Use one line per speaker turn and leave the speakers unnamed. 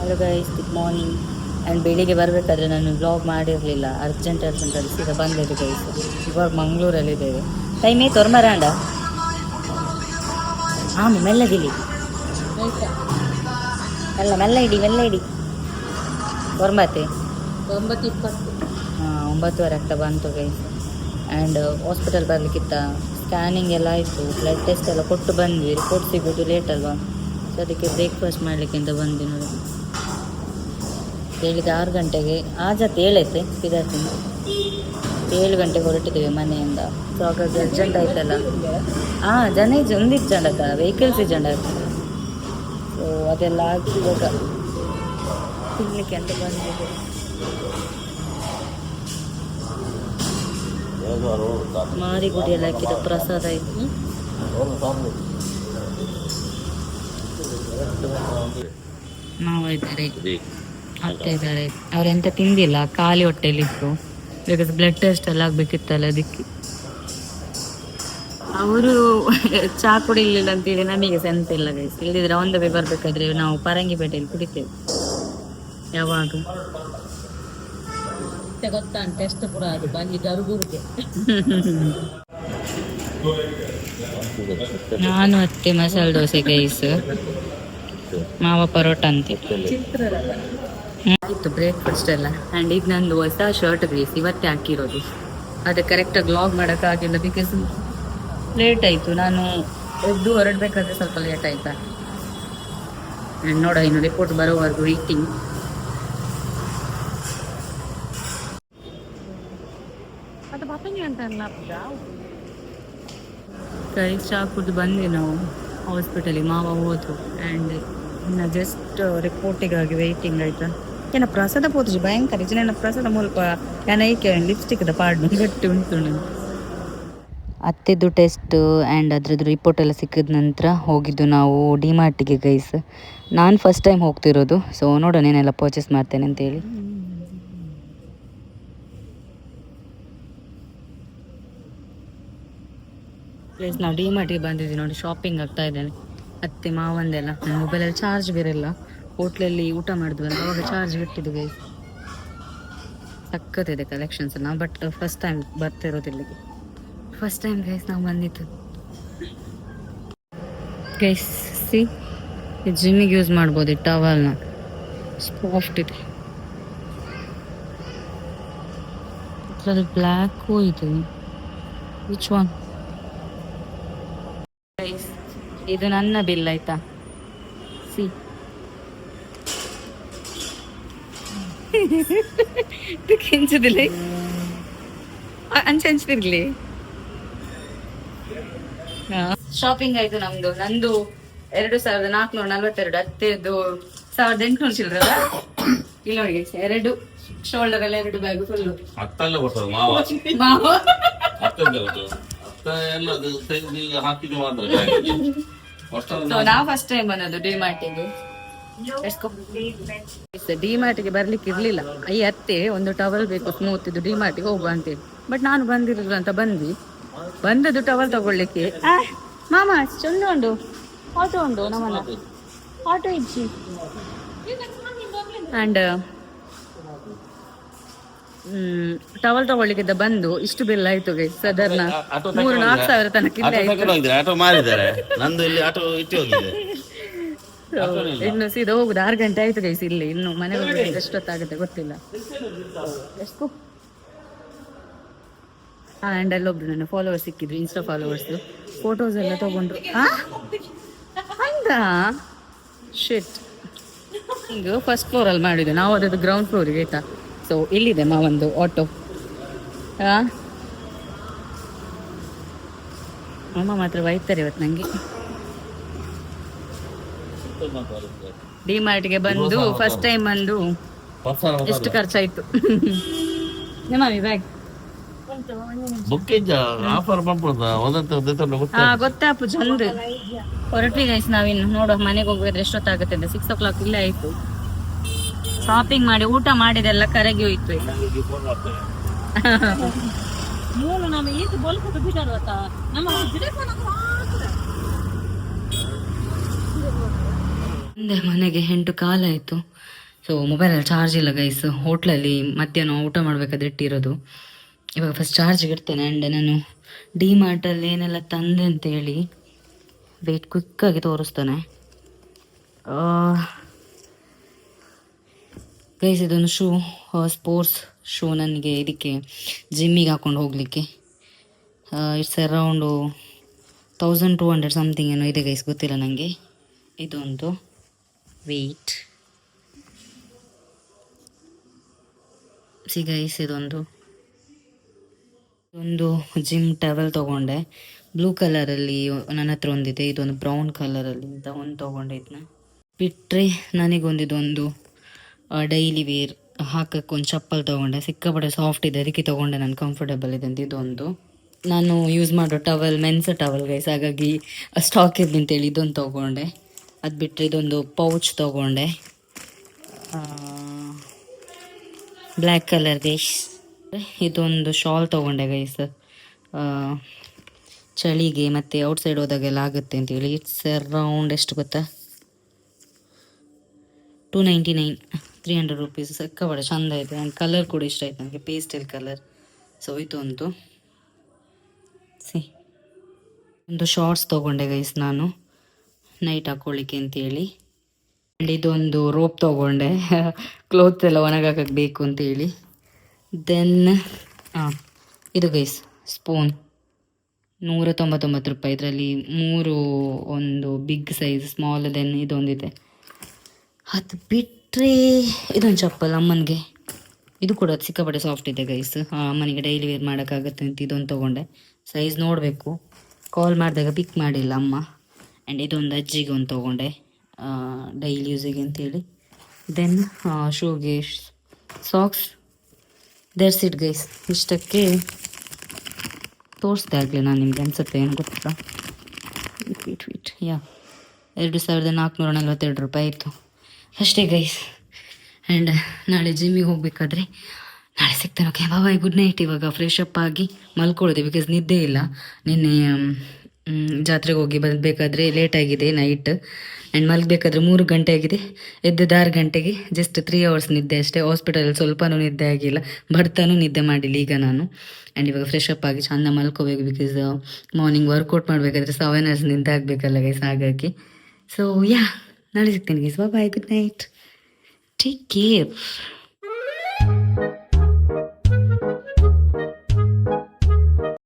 Hello guys, good morning. And ಬೆಳಿಗ್ಗೆ ಬರಬೇಕಾದ್ರೆ ನಾನು ವ್ಲಾಗ್ ಮಾಡಿರಲಿಲ್ಲ, ಅರ್ಜೆಂಟ್ ಅಲ್ಲಿ ಸೀದಾ ಬಂದಿದೆ ಗೈಸ್. ಇವಾಗ ಮಂಗಳೂರಲ್ಲಿದ್ದೇವೆ. ಟೈಮೇ ತೊರ್ಮರಾಂಡ ಮೆಲ್ಲಗಿಲಿ, ಮೆಲ್ಲ ಇಡಿ ತೊಂಬತ್ತೆ 9:20 ಆಗ್ತಾ ಬಂತು ಗೈಸ್. ಆ್ಯಂಡ್ ಹಾಸ್ಪಿಟಲ್ ಬರಲಿಕ್ಕಿತ್ತ, ಸ್ಕ್ಯಾನಿಂಗ್ ಎಲ್ಲ ಆಯಿತು, ಬ್ಲಡ್ ಟೆಸ್ಟ್ ಎಲ್ಲ ಕೊಟ್ಟು ಬಂದ್ವಿ. ರಿಪೋರ್ಟ್ ಸಿಗೋದು ಲೇಟ್ ಅಲ್ವಾ, ಸೊ ಅದಕ್ಕೆ ಬ್ರೇಕ್ಫಾಸ್ಟ್ ಮಾಡಲಿಕ್ಕೆ ಅಂತ ಬಂದ್ವಿ ನೋಡಿ. ಬೆಳಿಗ್ಗೆ 6 ಗಂಟೆಗೆ ಆಜಾತ್ ಹೇಳೈತೆ ಸಿದ್ಧಾರ್ಥಿಂದ 7 ಗಂಟೆಗೆ ಹೊರಟಿದ್ದೇವೆ ಮನೆಯಿಂದ. ಸೊ ಹಾಗಾಗಿ ಅರ್ಜೆಂಟ್ ಆಯ್ತಲ್ಲ. ಜನ ಒಂದಿತ್ತು ಜಂಡಕ ವೆಹಿಕಲ್ಸ್ ಜಂಡ. ಸೊ ಅದೆಲ್ಲ ಆಗಿ ಇವಾಗ ತಿನ್ನಲಿಕ್ಕೆ ಅಂತ ಬಂದಿದೆ. ಮಾರಿಗುಡಿ ಎಲ್ಲ ಹಾಕಿದ ಪ್ರಸಾದ ಆಯ್ತು. ಮಾವ ಇದ್ದಾರೆ, ಅತ್ತೆ ಇದ್ದಾರೆ. ಅವ್ರೆಂತ ತಿಂದಿಲ್ಲ, ಖಾಲಿ ಹೊಟ್ಟೆಲಿತ್ತು. ಬಿಕಾಸ್ ಬ್ಲಡ್ ಟೆಸ್ಟ್ ಎಲ್ಲ ಆಗ್ಬೇಕಿತ್ತಲ್ಲ, ಅದಕ್ಕೆ ಅವರು ಚಹಾ ಕುಡಿಲಿಲ್ಲ ಅಂತೇಳಿ ನಮಗೆ ಸೆಂತ ಇಲ್ಲ ಗೈಸ್. ಇಲ್ದಿದ್ರೆ ಆನ್ ದ ವೇ ಬರ್ಬೇಕಾದ್ರೆ ನಾವು ಪರಂಗಿಪೇಟೆಯಲ್ಲಿ ಕುಡಿತೇವೆ ಯಾವಾಗ. ಗೊತ್ತಾ ಟೆಸ್ಟ್ ಕೂಡ ಅದು ಬಂದು ಗರುಗುರಿಗೆ ನಾನು ಅತ್ತೆ ಮಸಾಲೆ ದೋಸೆ ಗೈಸ್, ಮಾವ ಪರೋಟ ಅಂತ ಆಯಿತು ಬ್ರೇಕ್ಫಾಸ್ಟ್ ಎಲ್ಲ. ಆ್ಯಂಡ್ ಇದು ನಂದು ಹೊಸ ಶರ್ಟ್ ಗೈಸ್, ಇವತ್ತೇ ಹಾಕಿರೋದು. ಅದು ಕರೆಕ್ಟಾಗಿ ವ್ಲಾಗ್ ಮಾಡೋಕ್ಕಾಗಿಲ್ಲ, ಬಿಕಾಸ್ ಲೇಟ್ ಆಯಿತು. ನಾನು ಎದ್ದು ಹೊರಡಬೇಕಾದ್ರೆ ಸ್ವಲ್ಪ ಲೇಟ್ ಆಯಿತಾ. ಆ್ಯಂಡ್ ನೋಡ, ಇನ್ನು ರಿಪೋರ್ಟ್ ಬರೋವರೆಗೂ ವೀಟಿಂಗ್. ಅದು ಬತ್ತಂಗಿ ಅಂತ ಕೈ ಚಾ ಕುಡಿದು ಬಂದ್ವಿ ನಾವು ಹಾಸ್ಪಿಟಲಿಗೆ. ಮಾವ ಹೋದ್ರು. ಆ್ಯಂಡ್ ಇನ್ನು ಜಸ್ಟ್ ರಿಪೋರ್ಟಿಗಾಗಿ ವೆಯ್ಟಿಂಗ್ ಆಯ್ತಾ. ಏನ ಪ್ರಸಾದ ಪೋತು ಭಯಂಕರ ಇಜನ ಪ್ರಸಾದ ಮೂಲಕ ಏನೈಕೆ ಲಿಪ್ಸ್ಟಿಕ್ದ ಪಾಡ್ನು ಗಟ್ಟಿ ಉಂಟು. ಅತ್ತೆದು ಟೆಸ್ಟ್ ಆ್ಯಂಡ್ ಅದ್ರದ್ದು ರಿಪೋರ್ಟ್ ಎಲ್ಲ ಸಿಕ್ಕಿದ ನಂತರ ಹೋಗಿದ್ದು ನಾವು ಡಿಮಾರ್ಟಿಗೆ ಗೈಸ್. ನಾನು ಫಸ್ಟ್ ಟೈಮ್ ಹೋಗ್ತಿರೋದು, ಸೊ ನೋಡೋಣ ಏನೆಲ್ಲ ಪರ್ಚೇಸ್ ಮಾಡ್ತೇನೆ ಅಂತೇಳಿ. ಪ್ಲೇಸ್ ನಾವು ಡಿಮಾರ್ಟಿಗೆ ಬಂದಿದ್ದೀವಿ ನೋಡಿ, ಶಾಪಿಂಗ್ ಆಗ್ತಾ ಇದ್ದೇನೆ. ಅತ್ತೆ ಮಾವಂದೆಲ್ಲ. ನನ್ನ ಮೊಬೈಲಲ್ಲಿ ಚಾರ್ಜ್ ಬೇರೆ ಇಲ್ಲ, ಹೋಟ್ಲಲ್ಲಿ ಊಟ ಮಾಡಿದ್ವಿ ಅಂತ ಅವಾಗ ಚಾರ್ಜ್ ಬಿಟ್ಟಿದ್ದು ಗೈಸ್. ಸಕ್ಕತ್ತಿದೆ ಕಲೆಕ್ಷನ್ಸ್. ನಾವು ಬಟ್ ಫಸ್ಟ್ ಟೈಮ್ ಬರ್ತಿರೋದು ಇಲ್ಲಿಗೆ, ಫಸ್ಟ್ ಟೈಮ್ ಗೈಸ್ ನಾವು ಬಂದಿತ್ತು. ಗೈಸ್ ಸಿ, ಜಿಮ್ಮಿಗೆ ಯೂಸ್ ಮಾಡ್ಬೋದು ಈ ಟವಲ್ನ, ಸಾಫ್ಟ್ ಇದೆ. ಅದ್ರದ್ದು ಬ್ಲ್ಯಾಕು ಇದೆ. Which one guys? ಇದು ನನ್ನ ಬಿಲ್ ಆಯ್ತಾ, ಸಿ. ಕೆಂಚದಿಲ್ಲ ಅಂಚಿರ್ಲಿ. ಶಾಪಿಂಗ್ ಆಯ್ತು ನಮ್ದು. ನಂದು 2442, ಅತ್ತೆದು 1800 ಚಿಲ್ಲರ. ಇಲ್ಲಿ ನೋಡಿ ಎರಡು ಶೋಲ್ಡರ್ ಎಲ್ಲ 2 ಬ್ಯಾಗ್ ಫುಲ್. ನಾವು ಫಸ್ಟ್ ಟೈಮ್ ಬಂದದ್ದು ಡಿಮಾರ್ಟಿಗೆ. ಡಿಮಾರ್ಟಿಗೆ ಬರ್ಲಿಕ್ಕೆ ಇರ್ಲಿಲ್ಲ. ಈ ಅತ್ತೆ ಒಂದು ಟವಲ್ ಬೇಕು ಸ್ಮೂತ್ ಇದು, ಡಿಮಾರ್ಟಿಗೆ ಹೋಗುವ ಅಂತೇಳಿ. ಬಟ್ ನಾನು ಬಂದಿರಲಿಲ್ಲ ಅಂತ ಬಂದದ್ದು ಟವಲ್ ತಗೊಳ್ಳಿಕ್ಕೆ. ಮಾಮ ಚಂದ ಉಂಡು, ಆಟೋ ಉಂಡು ನಮ್ಮನ್ನ, ಆಟೋ ಇಚ್ಚಿ. ಆ್ಯಂಡ್ ಟವಲ್ ತಗೊಳ್ಳಿಕ್ಕಿದ್ದ ಬಂದು ಇಷ್ಟು ಬಿಲ್ ಆಯ್ತು ಗೈಸ್. ಸಾಧಾರಣ 3-4 ಸಾವಿರ ತನಕ ಇನ್ನು ಸೀದಾ ಹೋಗುದು. 6 ಗಂಟೆ ಆಯ್ತು ಗೈಸ್ ಇಲ್ಲಿ. ಇನ್ನು ಮನೆಗೆ ಹೋಗ್ಬೇಕು ಎಷ್ಟೊತ್ತಾಗುತ್ತೆ ಗೊತ್ತಿಲ್ಲ. ಎಷ್ಟು ಆ್ಯಂಡ್ ಅಲ್ಲೊಬ್ರು ನನ್ನ ಫಾಲೋವರ್ಸ್ ಸಿಕ್ಕಿದ್ರು, ಇನ್ಸ್ಟಾ ಫಾಲೋವರ್ಸ್. ಫೋಟೋಸ್ ಎಲ್ಲ ತಗೊಂಡ್ರು. ಹಂಗ ಶಿಟ್. ಈಗ ಫಸ್ಟ್ ಫ್ಲೋರಲ್ಲಿ ಮಾಡಿದ್ದೆ ನಾವು, ಅದದ್ದು ಗ್ರೌಂಡ್ ಫ್ಲೋರಿಗೆ ಆಯ್ತಾ. ಸೊ ಇಲ್ಲಿದೆ ಮಾವೊಂದು ಆಟೋ. ಅಮ್ಮ ಮಾತ್ರ ಬೈತಾರೆ ಇವತ್ತು ನನಗೆ. ಡಿಮಾರ್ಟ್ಗೆ ಬಂದು ಫಸ್ಟ್ ಟೈಮ್ ಬಂದು ಎಷ್ಟು ಖರ್ಚಾಯ್ತು. ಬ್ಯಾಗ್ ಗೊತ್ತಾಪು ಚಂದ ಹೊರಟ್ವಿ ಗೈಸ್. ನಾವಿನ್ನು ನೋಡೋ ಮನೆಗೆ ಹೋಗ್ಬೇಕಾದ್ರೆ ಎಷ್ಟೊತ್ತಾಗುತ್ತೆ ಅಂತ. 6 o'clock ಇಲ್ಲೇ ಆಯ್ತು. ಶಾಪಿಂಗ್ ಮಾಡಿ ಊಟ ಮಾಡಿದೆಲ್ಲ ಕರಗಿ ಹೋಯ್ತು. ಈಗ ಮುಂದೆ ಮನೆಗೆ 8 ಕಾಲ ಆಯಿತು. ಸೊ ಮೊಬೈಲಲ್ಲಿ ಚಾರ್ಜ್ ಇಲ್ಲ ಗೈಸ್. ಹೋಟ್ಲಲ್ಲಿ ಮಧ್ಯಾಹ್ನ ಊಟ ಮಾಡಬೇಕಾದ್ರೆ ಇಟ್ಟಿರೋದು. ಇವಾಗ ಫಸ್ಟ್ ಚಾರ್ಜಿಗೆ ಇಡ್ತೇನೆ. ಆ್ಯಂಡ್ ನಾನು ಡಿಮಾರ್ಟಲ್ಲಿ ಏನೆಲ್ಲ ತಂದೆ ಅಂತೇಳಿ ವೆಯ್ಟ್ ಕ್ವಿಕ್ಕಾಗಿ ತೋರಿಸ್ತಾನೆ. ಗೈಸ್ ಇದೊಂದು ಶೂ, ಸ್ಪೋರ್ಟ್ಸ್ ಶೂ, ನನಗೆ ಇದಕ್ಕೆ ಜಿಮ್ಮಿಗೆ ಹಾಕ್ಕೊಂಡು ಹೋಗಲಿಕ್ಕೆ. ಇಟ್ಸ್ ಅರೌಂಡು 1200 ಸಮಥಿಂಗ್ ಏನೋ ಇದೆ ಗೈಸ್, ಗೊತ್ತಿಲ್ಲ ನನಗೆ. ಇದೊಂದು ವೆಯ್ಟ್ ಗೈಸ್. ಇದೊಂದು ಜಿಮ್ ಟವೆಲ್ ತೊಗೊಂಡೆ, ಬ್ಲೂ ಕಲರಲ್ಲಿ ನನ್ನ ಹತ್ರ ಒಂದಿದೆ. ಇದೊಂದು ಬ್ರೌನ್ ಕಲರಲ್ಲಿ ಒಂದು ತೊಗೊಂಡೆ. ಇದನ್ನ ಬಿಟ್ಟರೆ ನನಗೊಂದಿದೊಂದು ಡೈಲಿ ವೇರ್ ಹಾಕೋಕ್ಕೊಂದು ಚಪ್ಪಲ್ ತೊಗೊಂಡೆ. ಸಿಕ್ಕಾಪಟ್ಟೆ ಸಾಫ್ಟ್ ಇದೆ, ಅದಕ್ಕೆ ತೊಗೊಂಡೆ. ನಾನು ಕಂಫರ್ಟಬಲ್ ಇದೆ ಅಂತ. ಇದೊಂದು ನಾನು ಯೂಸ್ ಮಾಡೋ ಟವಲ್ ಮೆನ್ಸ್ ಟವಲ್ ಗೈಸ್, ಹಾಗಾಗಿ ಸ್ಟಾಕ್ ಇರಲಿ ಅಂತೇಳಿ ಇದೊಂದು ತೊಗೊಂಡೆ. ಅದು ಬಿಟ್ಟರೆ ಇದೊಂದು ಪೌಚ್ ತೊಗೊಂಡೆ, ಬ್ಲ್ಯಾಕ್ ಕಲರ್ ಗೈಸ್. ಇದೊಂದು ಶಾಲ್ ತೊಗೊಂಡೆ ಗೈಸ್, ಚಳಿಗೆ ಮತ್ತು ಔಟ್ಸೈಡ್ ಹೋದಾಗೆಲ್ಲ ಆಗುತ್ತೆ ಅಂತೇಳಿ. ಇಟ್ಸ್ ಅರೌಂಡ್ ಎಷ್ಟು ಗೊತ್ತಾ, 299, 300 ರುಪೀಸ್. ಸಿಕ್ಕಾಪಟ್ಟೆ ಚೆಂದ ಇದೆ. ಆ್ಯಂಡ್ ಕಲರ್ ಕೂಡ ಇಷ್ಟ ಆಯ್ತು ನನಗೆ, ಪೇಸ್ಟಲ್ ಕಲರ್. ಸೊ ಇದೊಂದು ಒಂದು ಶಾರ್ಟ್ಸ್ ತೊಗೊಂಡೆ ಗೈಸ್ ನಾನು, ನೈಟ್ ಹಾಕ್ಕೊಳ್ಳಿಕ್ಕೆ ಅಂತೇಳಿ. ಆ್ಯಂಡ್ ಇದೊಂದು ರೋಪ್ ತೊಗೊಂಡೆ, ಕ್ಲೋತ್ಸ್ ಎಲ್ಲ ಒಣಗಾಕಕ್ಕೆ ಬೇಕು ಅಂತೇಳಿ. ದೆನ್ ಇದು ಗೈಸ್ ಸ್ಪೂನ್, 199 ರೂಪಾಯಿ. ಇದರಲ್ಲಿ 3 ಒಂದು ಬಿಗ್ ಸೈಜ್, ಸ್ಮಾಲ್. ದೆನ್ ಇದೊಂದಿದೆ. ಅದು ಬಿಟ್ಟರೆ ಇದೊಂದು ಚಪ್ಪಲ್ ಅಮ್ಮನಿಗೆ, ಇದು ಕೂಡ ಸಿಕ್ಕಾಪಟ್ಟೆ ಸಾಫ್ಟ್ ಇದೆ ಗೈಸ್. ಅಮ್ಮನಿಗೆ ಡೈಲಿ ವೇರ್ ಮಾಡೋಕ್ಕಾಗತ್ತೆ ಅಂತ ಇದೊಂದು ತೊಗೊಂಡೆ. ಸೈಜ್ ನೋಡಬೇಕು, ಕಾಲ್ ಮಾಡಿದಾಗ ಪಿಕ್ ಮಾಡಿಲ್ಲ ಅಮ್ಮ. ಆ್ಯಂಡ್ ಇದೊಂದು ಅಜ್ಜಿಗೆ ಒಂದು ತೊಗೊಂಡೆ, ಡೈಲಿ ಯೂಸಿಗೆ ಅಂತೇಳಿ. ದೆನ್ ಶೂಗೆ ಸಾಕ್ಸ್. That's it guys. ಇಷ್ಟಕ್ಕೆ ತೋರಿಸ್ದೆ ಆಗಲಿ ನಾನು ನಿಮ್ಗೆ, ಅನಿಸುತ್ತೆ ಏನು ಗೊತ್ತಾ. ಯಾ 2442 ರೂಪಾಯಿ ಆಯಿತು ಅಷ್ಟೇ ಗೈಸ್. ಆ್ಯಂಡ್ ನಾಳೆ ಜಿಮ್ಮಿಗೆ ಹೋಗಬೇಕಾದ್ರೆ ನಾಳೆ ಸಿಗ್ತಾನೆ. Okay bye, good night. ಇವಾಗ ಫ್ರೆಶ್ ಅಪ್ ಆಗಿ ಮಲ್ಕೊಳ್ಳೋದೆ, ಬಿಕಾಸ್ ನಿದ್ದೆ ಇಲ್ಲ. ನಿನ್ನೆ ಜಾತ್ರೆಗೆ ಹೋಗಿ ಬರಬೇಕಾದ್ರೆ ಲೇಟ್ ಆಗಿದೆ ನೈಟ್. ಆ್ಯಂಡ್ ಮಲಗಬೇಕಾದ್ರೆ 3 ಗಂಟೆ ಆಗಿದೆ. ಎದ್ದದ್ದು 6 ಗಂಟೆಗೆ. ಜಸ್ಟ್ 3 ಅವರ್ಸ್ ನಿದ್ದೆ ಅಷ್ಟೇ. ಹಾಸ್ಪಿಟಲಲ್ಲಿ ಸ್ವಲ್ಪನೂ ನಿದ್ದೆ ಆಗಿಲ್ಲ, ಬರ್ತಾನೂ ನಿದ್ದೆ ಮಾಡಿಲ್ಲ ಈಗ ನಾನು. ಆ್ಯಂಡ್ ಇವಾಗ ಫ್ರೆಶ್ ಅಪ್ ಆಗಿ ಚೆಂದ ಮಲ್ಕೋಬೇಕು, ಬಿಕಾಸ್ ಮಾರ್ನಿಂಗ್ ವರ್ಕೌಟ್ ಮಾಡಬೇಕಾದ್ರೆ 7 ಅವರ್ಸ್ ನಿದ್ದೆ ಆಗಬೇಕಲ್ಲ ಗೈಸ್, ಹಾಗಾಗಿ. ಸೊ ಯಾ, ನಾಳೆ ಸಿಗ್ತೇನೆ ಗೈಸ್. ಬಾಯ್, ಗುಡ್ ನೈಟ್, ಟೇಕ್ ಕೇರ್.